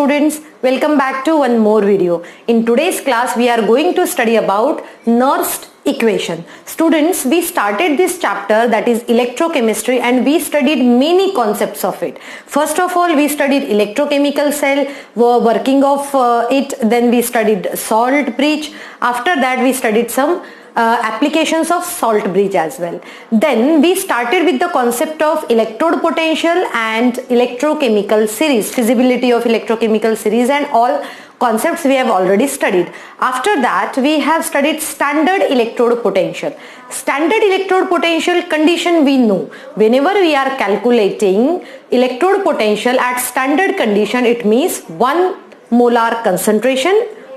students, welcome back to one more video. In today's class we are going to study about Nernst equation. Students, we started this chapter, that is electrochemistry, and we studied many concepts of it. First of all, we studied electrochemical cell, working of it, then we studied salt bridge. After that we studied some applications of salt bridge as well. Then we started with the concept of electrode potential and electrochemical series, feasibility of electrochemical series, and all concepts we have already studied. After that we have studied standard electrode potential. Standard electrode potential condition we know. Whenever we are calculating electrode potential at standard condition, it means 1 molar concentration,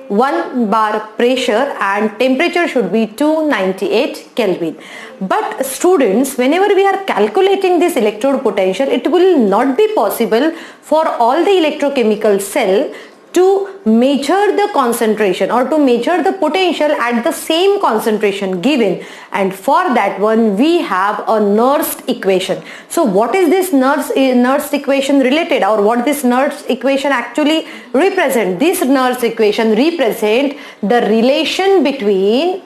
1 bar pressure, and temperature should be 298 Kelvin. But students, whenever we are calculating this electrode potential, it will not be possible for all the electrochemical cell to measure the concentration or to measure the potential at the same concentration given, and for that one we have a Nernst equation. So what is this Nernst equation related, or what this Nernst equation actually represent? This Nernst equation represent the relation between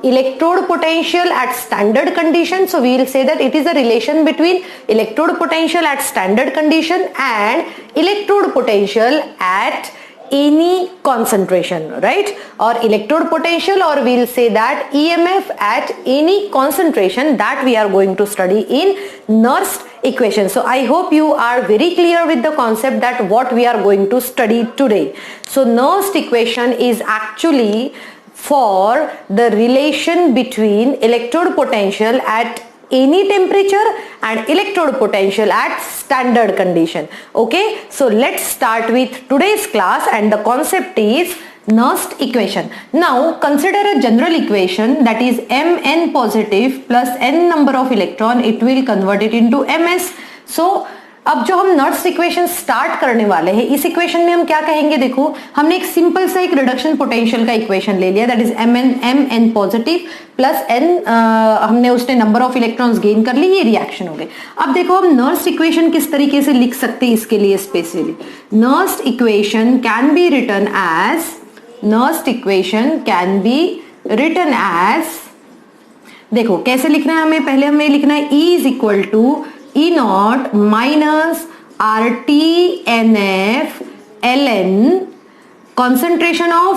electrode potential at standard condition. So we will say that it is a relation between electrode potential at standard condition and electrode potential at any concentration, right? Or electrode potential, or we will say that EMF at any concentration, that we are going to study in Nernst equation. So I hope you are very clear with the concept that what we are going to study today. So Nernst equation is actually for the relation between electrode potential at any temperature and electrode potential at standard condition. Okay, so let's start with today's class, and the concept is Nernst equation. Now consider a general equation, that is Mn positive plus n number of electron, it will convert it into Ms. So अब जो हम Nernst equation start करने वाले हैं, इस equation में हम क्या कहेंगे? देखो, हमने एक सिंपल सा एक रिडक्शन पोटेंशियल का इक्वेशन ले लिया, that is Mn positive plus n, हमने उसने नंबर ऑफ इलेक्ट्रॉन्स गेन कर ली, ये रिएक्शन हो गए. अब देखो हम नर्स्ट इक्वेशन किस तरीके से लिख सकते हैं, इसके लिए specially Nernst equation can be written as, देखो कैसे लिखना है हमें, पहले हमें लिखना है E is equal to E naught minus RT NF ln concentration of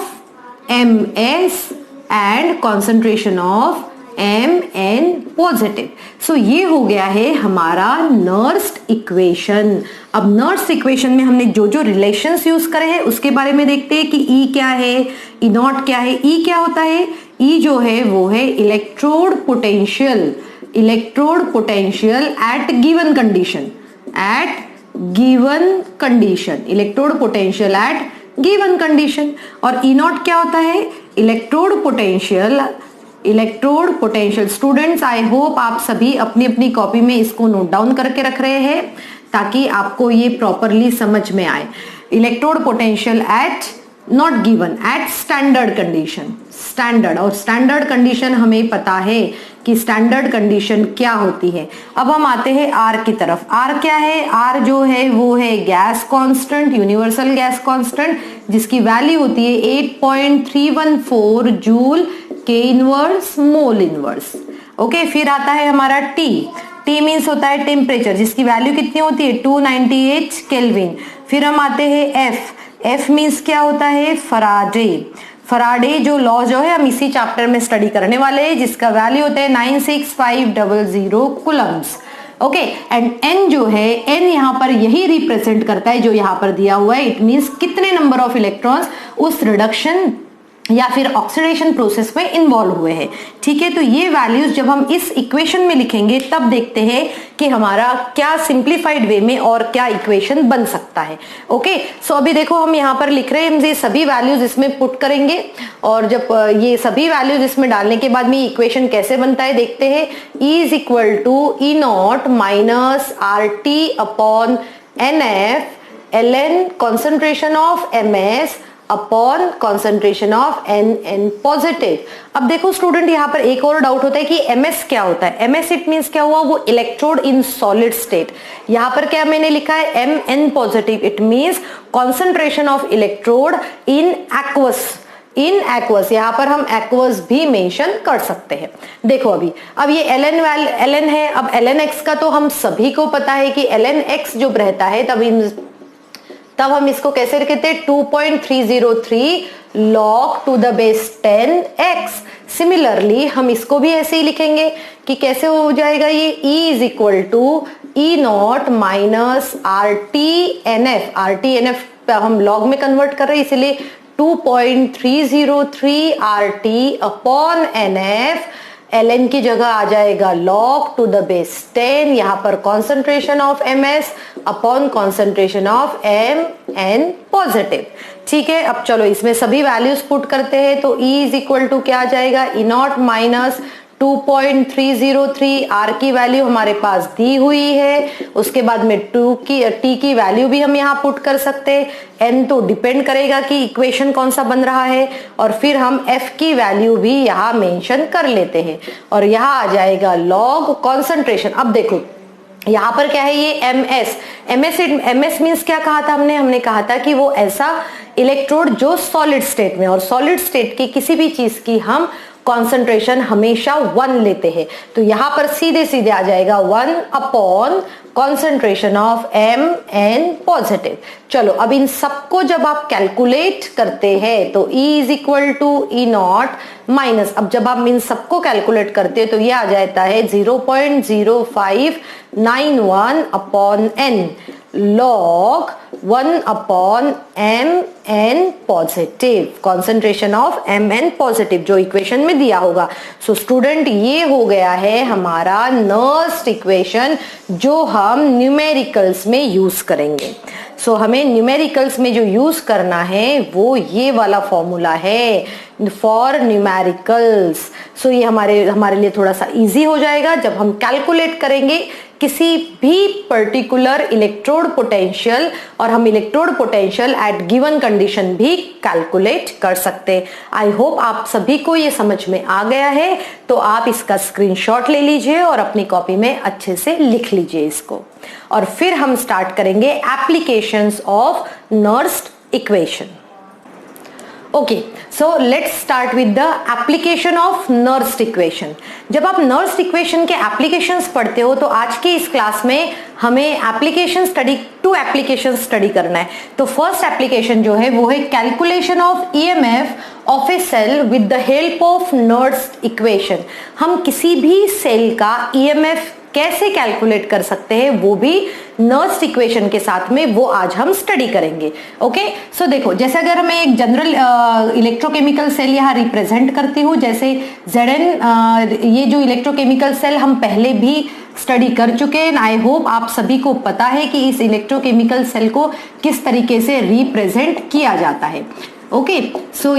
Ms and concentration of Mn positive. So ये हो गया है हमारा नर्स्ट इक्वेशन. अब नर्स्ट इक्वेशन में हमने जो जो रिलेशंस यूज करे हैं उसके बारे में देखते हैं कि E क्या है, E naught क्या है. E क्या होता है? E जो है वो है electrode potential at given condition, electrode potential at given condition. और E naught क्या होता है? Electrode potential. Students, I hope आप सभी अपनी अपनी कॉपी में इसको नोट डाउन करके रख रहे हैं ताकि आपको ये प्रॉपरली समझ में आए. Electrode potential at naught given, at standard condition. Standard और स्टैंडर्ड कंडीशन हमें पता है कि स्टैंडर्ड कंडीशन क्या होती है. अब हम आते हैं आर की तरफ. आर क्या है? आर जो है वो है gas constant, universal gas constant, जिसकी वैल्यू होती है 8.314 जूल के इनवर्स मोल इनवर्स. ओके, फिर आता है हमारा टी. टी मीन्स होता है टेम्परेचर, जिसकी वैल्यू कितनी होती है? 298 केल्विन. फिर हम आते हैं एफ. एफ मीन्स क्या होता है? फराडे जो लॉ जो है हम इसी चैप्टर में स्टडी करने वाले हैं, जिसका वैल्यू होता है 96500 कूलम्स. ओके, एंड एन जो है, एन यहाँ पर यही रिप्रेजेंट करता है जो यहाँ पर दिया हुआ है. इट मीन्स कितने नंबर ऑफ इलेक्ट्रॉन्स उस रिडक्शन या फिर ऑक्सीडेशन प्रोसेस में इन्वॉल्व हुए हैं. ठीक है, तो ये वैल्यूज जब हम इस इक्वेशन में लिखेंगे तब देखते हैं कि हमारा क्या सिंप्लीफाइड वे में और क्या इक्वेशन बन सकता है. ओके, सो अभी देखो हम यहाँ पर लिख रहे हैं, हम ये सभी वैल्यूज इसमें पुट करेंगे, और जब ये सभी वैल्यूज इसमें डालने के बाद में इक्वेशन कैसे बनता है देखते हैं. E is equal to E naught minus RT upon NF ln concentration of Ms upon concentration of N positive. अब देखो स्टूडेंट, यहाँ पर एक और डाउट होता है कि MS क्या होता है। MS इट मीन्स क्या हुआ, वो इलेक्ट्रोड इन सॉलिड स्टेट। यहाँ पर क्या मैंने लिखा है Mn positive, it means concentration of electrode in aqueous. यहाँ पर हम एक्वस भी मेंशन कर सकते हैं। देखो अब ये ln है। अब ln x का तो हम सभी को पता है कि ln x जो रहता है तब हम इसको कैसे कहते हैं, 2.303 log to the base 10x। Similarly हम इसको भी ऐसे ही लिखेंगे कि कैसे हो जाएगा ये, E is equal to E0 minus RT/NF हम लॉग में कन्वर्ट कर रहे हैं, इसलिए 2.303 RT अपॉन NF। ln की जगह आ जाएगा log to the base 10, यहाँ पर concentration of MS upon concentration of Mn positive. ठीक है, अब चलो इसमें सभी वैल्यूज पुट करते हैं, तो E इज इक्वल टू क्या आ जाएगा, E0 माइनस 2.303, R की वैल्यू हमारे पास दी हुई है, उसके बाद में T की वैल्यू भी हम यहाँ पुट कर सकते हैं। N तो डिपेंड करेगा कि इक्वेशन कौन सा बन रहा है, और फिर हम F की वैल्यू भी यहाँ मेंशन कर लेते हैं, और यहाँ आ जाएगा लॉग कॉन्सेंट्रेशन। अब देखो यहाँ पर क्या है, ये MS मीन्स क्या कहा था हमने कहा था कि वो ऐसा इलेक्ट्रोड जो सॉलिड स्टेट में, और सॉलिड स्टेट की किसी भी चीज की हम कॉन्सेंट्रेशन हमेशा 1 लेते हैं, तो यहां पर सीधे सीधे आ जाएगा 1 upon concentration of Mn positive. चलो अब इन सबको जब आप कैलकुलेट करते हैं तो E is equal to E0 minus, अब जब आप इन सबको कैलकुलेट करते हैं तो ये आ जाता है 0.0591 upon N log 1 upon Mn positive, concentration of Mn positive जो इक्वेशन में दिया होगा। सो स्टूडेंट, ये हो गया है हमारा नर्स्ट इक्वेशन जो हम न्यूमेरिकल्स में यूज करेंगे। सो हमें न्यूमेरिकल्स में जो यूज करना है वो ये वाला फॉर्मूला है फॉर न्यूमेरिकल्स। सो ये हमारे लिए थोड़ा सा इजी हो जाएगा जब हम कैलकुलेट करेंगे किसी भी पर्टिकुलर इलेक्ट्रोड पोटेंशियल, और हम electrode potential eight given condition भी कैलकुलेट कर सकते। आई होप आप सभी को ये समझ में आ गया है, तो आप इसका स्क्रीनशॉट ले लीजिए और अपनी कॉपी में अच्छे से लिख लीजिए इसको, और फिर हम स्टार्ट करेंगे applications of Nernst equation. Okay, so let's start with the application of Nernst equation. जब आप नर्स्ट इक्वेशन के एप्लीकेशंस पढ़ते हो तो आज की इस क्लास में हमें टू एप्लीकेशन स्टडी करना है। तो फर्स्ट एप्लीकेशन जो है वो है calculation of EMF of a cell with the help of Nernst equation. हम किसी भी सेल का EMF कैसे कैलकुलेट कर सकते हैं वो भी नर्स्ट इक्वेशन के साथ में, वो आज हम स्टडी करेंगे। ओके, सो देखो, जैसे अगर मैं एक जनरल इलेक्ट्रोकेमिकल सेल यहाँ रिप्रेजेंट करती हूँ, जैसे Zn, ये जो इलेक्ट्रोकेमिकल सेल हम पहले भी स्टडी कर चुके हैं। आई होप आप सभी को पता है कि इस इलेक्ट्रोकेमिकल सेल को किस तरीके से रिप्रेजेंट किया जाता है। ओके, सो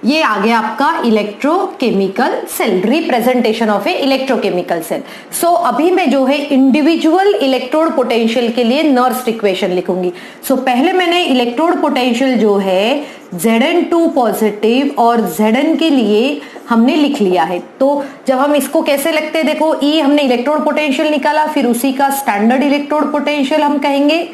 ये आ गया आपका electrochemical cell, representation of a electrochemical cell. So अभी मैं जो है इंडिविजुअल इलेक्ट्रोड पोटेंशियल के लिए नर्स्ट इक्वेशन लिखूंगी। सो पहले मैंने इलेक्ट्रोड पोटेंशियल जो है Zn2 पॉजिटिव और Zn के लिए हमने लिख लिया है। तो जब हम इसको कैसे लिखते हैं, देखो E हमने इलेक्ट्रोड पोटेंशियल निकाला, फिर उसी का स्टैंडर्ड इलेक्ट्रोड पोटेंशियल हम कहेंगे,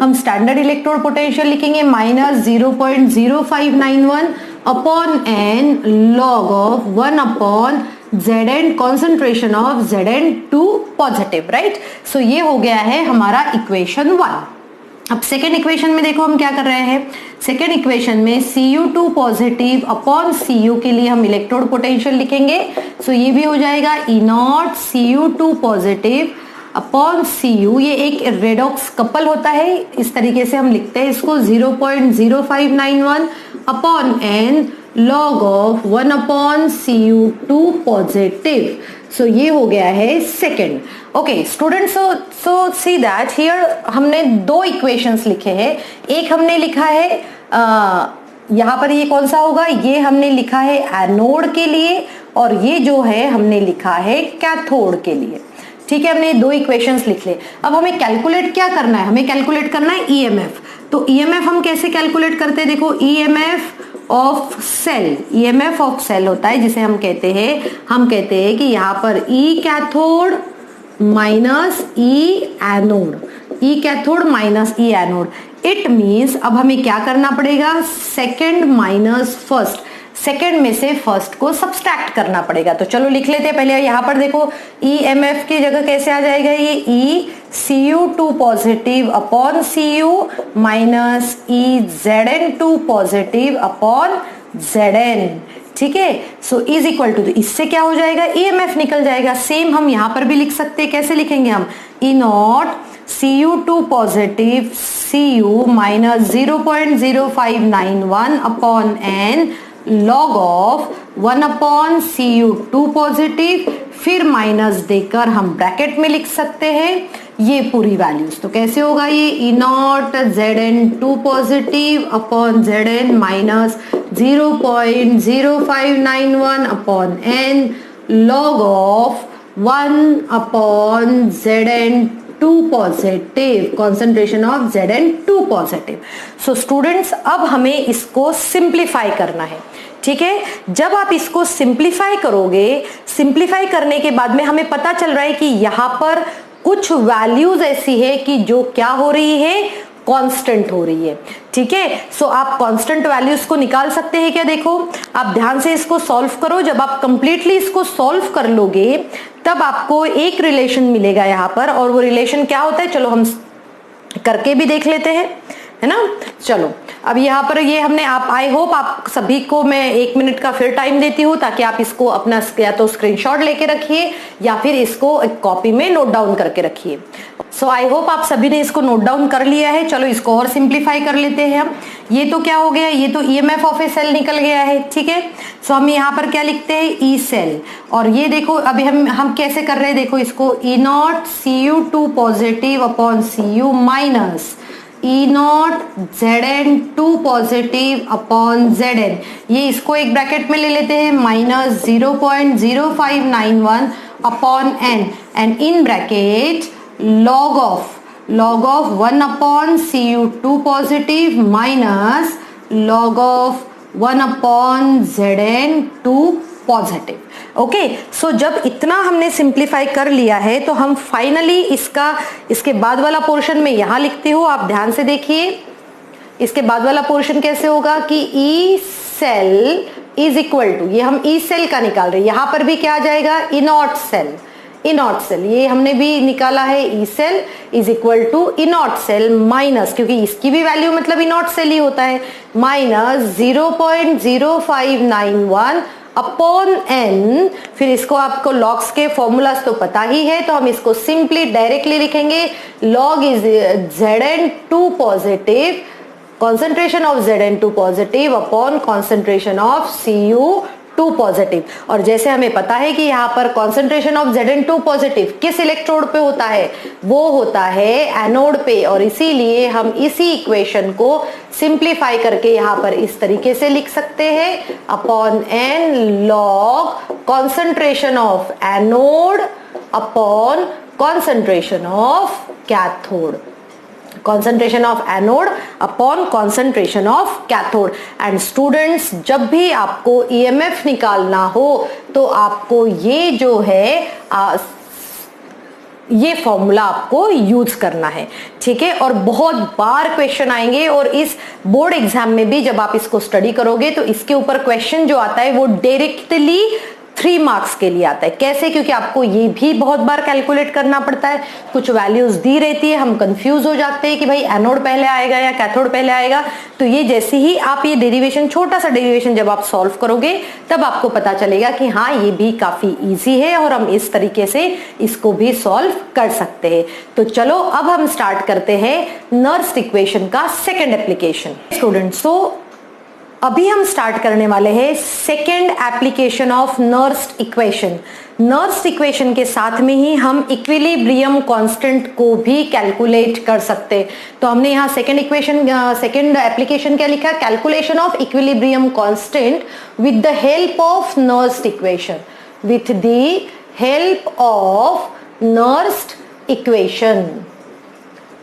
हम स्टैंडर्ड इलेक्ट्रोड पोटेंशियल लिखेंगे minus 0.0591 upon N log of 1 upon Zn concentration of Zn2 positive, right. So ये हो गया है हमारा इक्वेशन 1। अब सेकेंड इक्वेशन में देखो हम क्या कर रहे हैं, सेकेंड इक्वेशन में Cu2 पॉजिटिव अपॉन Cu के लिए हम इलेक्ट्रोड पोटेंशियल लिखेंगे। सो ये भी हो जाएगा E0 Cu2 positive upon Cu, ये एक रेडॉक्स कपल होता है, इस तरीके से हम लिखते हैं इसको, 0.0591 upon N log of 1 upon Cu2 positive. So ये हो गया है second. Okay student, so see that here हमने दो इक्वेशंस लिखे हैं। एक हमने लिखा है यहाँ पर, ये कौन सा होगा, ये हमने लिखा है एनोड के लिए, और ये जो है हमने लिखा है कैथोड के लिए। ठीक है, हमने दो इक्वेशंस लिख ले। अब हमें कैलकुलेट क्या करना है, हमें कैलकुलेट करना है ईएमएफ। तो ईएमएफ हम कैसे कैलकुलेट करते हैं, देखो EMF of cell, EMF of cell होता है जिसे हम कहते हैं कि यहाँ पर E cathode minus E anode, E cathode minus E anode. It means अब हमें क्या करना पड़ेगा, सेकेंड माइनस फर्स्ट, सेकेंड में से फर्स्ट को सब्सट्रैक्ट करना पड़ेगा। तो चलो लिख लेते हैं। पहले यहाँ पर देखो ईएमएफ की जगह कैसे आ जाएगा, ये E Cu2 positive upon Cu minus E Zn2 positive upon Zn, ठीक है। सो इज इक्वल टू, इससे क्या हो जाएगा, ईएमएफ निकल जाएगा। सेम हम यहाँ पर भी लिख सकते हैं, कैसे लिखेंगे हम, E not Cu2 positive Cu minus 0.0591 upon n log of 1 upon Cu2 positive, फिर माइनस देकर हम ब्रैकेट में लिख सकते हैं ये पूरी वैल्यूज। तो कैसे होगा ये, E not Zn2 positive upon Zn minus 0.0591 upon n log of 1 upon Zn2 positive, concentration of Zn2 positive. So students अब हमें इसको सिंप्लीफाई करना है, ठीक है। जब आप इसको सिंप्लीफाई करोगे, सिंप्लीफाई करने के बाद में हमें पता चल रहा है कि यहाँ पर कुछ वैल्यूज ऐसी है कि जो क्या हो रही है, कांस्टेंट हो रही है, ठीक है। सो आप कांस्टेंट वैल्यूज को निकाल सकते हैं क्या, देखो आप ध्यान से इसको सॉल्व करो। जब आप कंप्लीटली इसको सॉल्व कर लोगे तब आपको एक रिलेशन मिलेगा यहाँ पर, और वो रिलेशन क्या होता है चलो हम करके भी देख लेते हैं, है ना। चलो अब यहाँ पर ये हमने, आप आई होप आप सभी को मैं 1 मिनट का फिर टाइम देती हूँ ताकि आप इसको अपना या तो स्क्रीनशॉट लेके रखिए या फिर इसको एक कॉपी में नोट डाउन करके रखिए। सो आई होप आप सभी ने इसको नोट डाउन कर लिया है। चलो इसको और सिंप्लीफाई कर लेते हैं हम। ये तो क्या हो गया, ये तो ईएमएफ ऑफ ए सेल निकल गया है, ठीक है। सो हम यहाँ पर क्या लिखते हैं, ई सेल। और ये देखो अभी हम कैसे कर रहे हैं, देखो इसको E not Cu2 positive upon Cu minus E not Zn2 positive upon Zn, ये इसको एक ब्रैकेट में ले लेते हैं, minus 0.0591 upon n, and in bracket log of 1 upon Cu2 positive minus log of 1 upon Zn2 positive. Okay, so जब इतना हमने सिंप्लीफाई कर लिया है तो हम फाइनली इसके बाद वाला पोर्शन में यहां लिखती हूं, आप ध्यान से देखिए। इसके बाद वाला पोर्शन कैसे होगा कि E cell is equal to, ये हम ई सेल का निकाल रहे हैं, यहां पर भी क्या आ जाएगा, E not cell, E not cell ये हमने भी निकाला है, E cell is equal to E not cell minus, क्योंकि इसकी भी वैल्यू मतलब ई नॉट सेल ही होता है, माइनस 0.0591 अपॉन n, फिर इसको आपको लॉग्स के फॉर्मूलाज तो पता ही है, तो हम इसको सिंपली डायरेक्टली लिखेंगे, log is Zn2 positive, concentration of Zn2 positive upon concentration of Cu2 positive. और जैसे हमें पता है कि यहाँ पर कॉन्सेंट्रेशन ऑफ Zn2 पॉजिटिव किस इलेक्ट्रोड पे होता है, वो होता है एनोड पे, और इसीलिए हम इसी इक्वेशन को सिंप्लीफाई करके यहाँ पर इस तरीके से लिख सकते हैं, upon n log concentration of anode upon concentration of cathode, concentration of anode upon concentration of cathode। And students जब भी आपको EMF निकालना हो तो आपको ये जो है ये फॉर्मूला आपको यूज करना है, ठीक है। और बहुत बार क्वेश्चन आएंगे, और इस बोर्ड एग्जाम में भी जब आप इसको स्टडी करोगे तो इसके ऊपर क्वेश्चन जो आता है वो डायरेक्टली 3 मार्क्स के लिए आता है। कैसे, क्योंकि आपको ये भी बहुत बार कैलकुलेट करना पड़ता है, कुछ वैल्यूज दी रहती है, हम कंफ्यूज हो जाते हैं कि भाई एनोड पहले आएगा या कैथोड पहले आएगा। तो ये जैसे ही आप ये डेरिवेशन, छोटा सा डेरिवेशन जब आप सॉल्व करोगे तब आपको पता चलेगा कि हाँ ये भी काफी इजी है और हम इस तरीके से इसको भी सॉल्व कर सकते हैं। तो चलो अब हम स्टार्ट करते हैं नर्स्ट इक्वेशन का सेकेंड एप्लीकेशन। स्टूडेंट्स तो अभी हम स्टार्ट करने वाले हैं second application of Nernst equation. Nernst equation के साथ में ही हम इक्विलिब्रियम कांस्टेंट को भी कैलकुलेट कर सकते हैं। तो हमने यहाँ सेकेंड एप्लीकेशन क्या लिखा, calculation of equilibrium constant with the help of Nernst equation, with the help of Nernst equation.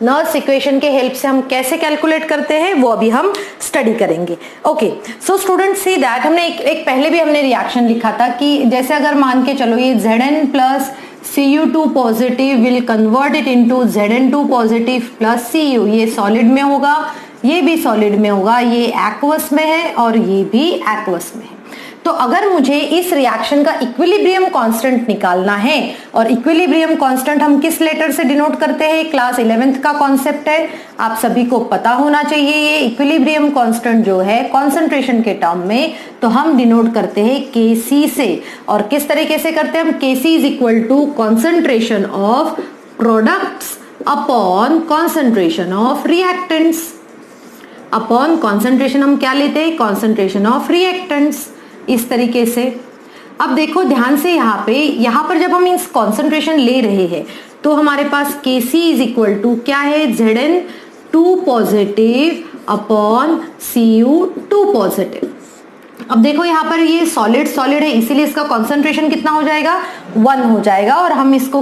Nernst equation के हेल्प से हम कैसे कैलकुलेट करते हैं वो अभी हम स्टडी करेंगे। Okay, so student see that हमने एक पहले भी हमने रिएक्शन लिखा था कि जैसे अगर मान के चलो ये Zn plus Cu2 positive will convert it into Zn2 positive plus Cu, ये सॉलिड में होगा, ये भी सॉलिड में होगा, ये एक्वस में है और ये भी एक्वस में है। तो अगर मुझे इस रिएक्शन का इक्विलिब्रियम कांस्टेंट निकालना है, और इक्विलिब्रियम कांस्टेंट हम किस लेटर से डिनोट करते हैं, क्लास 11th का कॉन्सेप्ट है, आप सभी को पता होना चाहिए। ये इक्विलिब्रियम कांस्टेंट जो है कॉन्सेंट्रेशन के टर्म में, तो हम डिनोट करते हैं Kc से। और किस तरीके से करते हैं हम, Kc is equal to concentration of products upon concentration of reactants. Upon concentration हम क्या लेते हैं, कॉन्सेंट्रेशन ऑफ रिएक्टेंट्स, इस तरीके से। अब देखो ध्यान से यहाँ पर जब हम इस कॉन्सेंट्रेशन ले रहे हैं तो हमारे पास Kc इज इक्वल टू क्या है, Zn2 positive upon Cu2 positive. अब देखो यहाँ पर ये सॉलिड है, इसीलिए इसका कॉन्सेंट्रेशन कितना हो जाएगा, 1 हो जाएगा। और हम इसको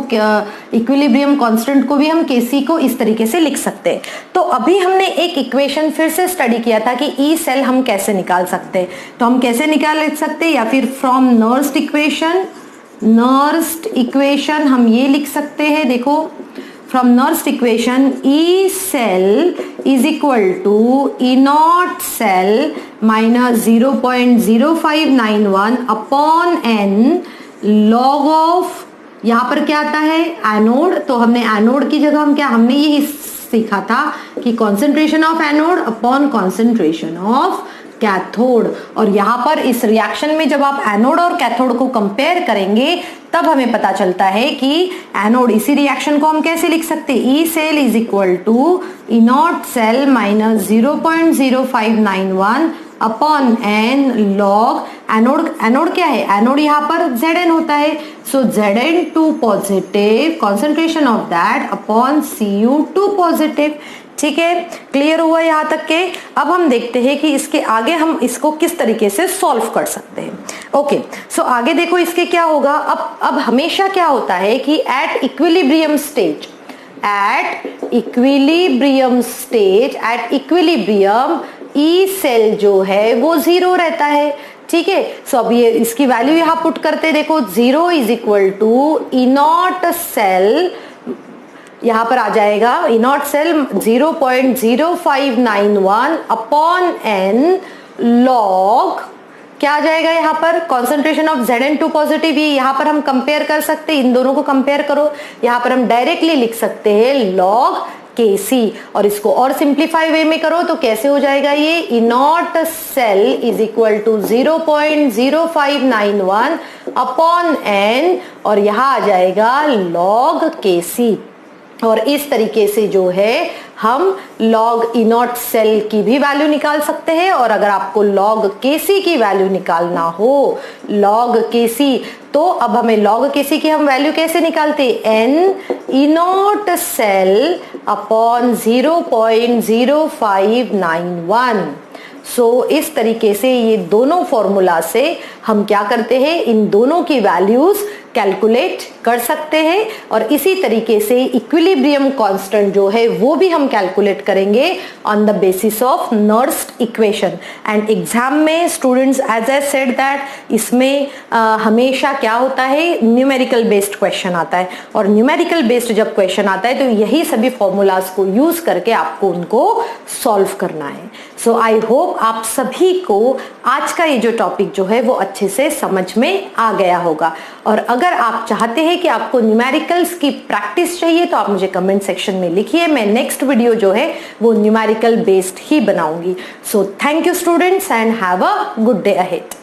इक्विलिब्रियम कांस्टेंट को भी हम Kc को इस तरीके से लिख सकते हैं। तो अभी हमने एक इक्वेशन फिर से स्टडी किया था कि ई सेल हम कैसे निकाल सकते हैं। तो हम कैसे निकाल सकते हैं, या फिर फ्रॉम नर्स्ट इक्वेशन हम ये लिख सकते हैं। देखो from Nernst equation E cell is equal to E not cell minus 0.0591 upon N log of, यहाँ पर क्या आता है, एनोड। तो हमने एनोड की जगह हम क्या, हमने ये सीखा था कि concentration of anode upon concentration of cathode. और यहाँ पर इस रिएक्शन में जब आप एनोड और कैथोड को कंपेयर करेंगे तब हमें पता चलता है कि एनोड, इसी रिएक्शन को हम कैसे लिख सकते हैं, E cell is equal to E not cell minus 0.0591 upon N log anode क्या है, एनोड यहाँ पर Zn होता है, so Zn2 positive concentration of that upon Cu2 positive. ठीक है, क्लियर हुआ यहाँ तक के। अब हम देखते हैं कि इसके आगे हम इसको किस तरीके से सॉल्व कर सकते हैं। ओके, सो आगे देखो इसके क्या होगा। अब हमेशा क्या होता है कि एट इक्विलिब्रियम ई सेल जो है वो 0 रहता है। ठीक है, सो अब ये इसकी वैल्यू यहाँ पुट करते, देखो 0 is equal to E not cell, यहाँ पर आ जाएगा E not cell 0.0591 upon N log, क्या आ जाएगा यहाँ पर, कॉन्सेंट्रेशन ऑफ Zn2 पॉजिटिव। ये यहाँ पर हम कंपेयर कर सकते हैं, इन दोनों को कंपेयर करो, यहाँ पर हम डायरेक्टली लिख सकते हैं लॉग Kc। और इसको और सिंप्लीफाई वे में करो तो कैसे हो जाएगा, ये E not cell is equal to 0.0591 upon N, और यहाँ आ जाएगा लॉग Kc। और इस तरीके से जो है हम लॉग ई नॉट सेल की भी वैल्यू निकाल सकते हैं। और अगर आपको लॉग Kc की वैल्यू निकालना हो, लॉग Kc, तो अब हमें लॉग Kc की हम वैल्यू कैसे निकालते हैं, N E not cell upon 0.0591। So इस तरीके से ये दोनों फॉर्मूला से हम क्या करते हैं, इन दोनों की वैल्यूज कैलकुलेट कर सकते हैं। और इसी तरीके से इक्विलिब्रियम कांस्टेंट जो है वो भी हम कैलकुलेट करेंगे on the basis of Nernst equation. And exam में students, as I said that, इसमें हमेशा क्या होता है, न्यूमेरिकल बेस्ड क्वेश्चन आता है। और न्यूमेरिकल बेस्ड जब क्वेश्चन आता है तो यही सभी फॉर्मूलाज को यूज करके आपको उनको सॉल्व करना है। सो आई होप आप सभी को आज का ये जो टॉपिक जो है वो अच्छे से समझ में आ गया होगा। और अगर आप चाहते हैं कि आपको न्यूमेरिकल्स की प्रैक्टिस चाहिए तो आप मुझे कमेंट सेक्शन में लिखिए, मैं नेक्स्ट वीडियो जो है वो न्यूमेरिकल बेस्ड ही बनाऊंगी। So thank you students and have a good day ahead.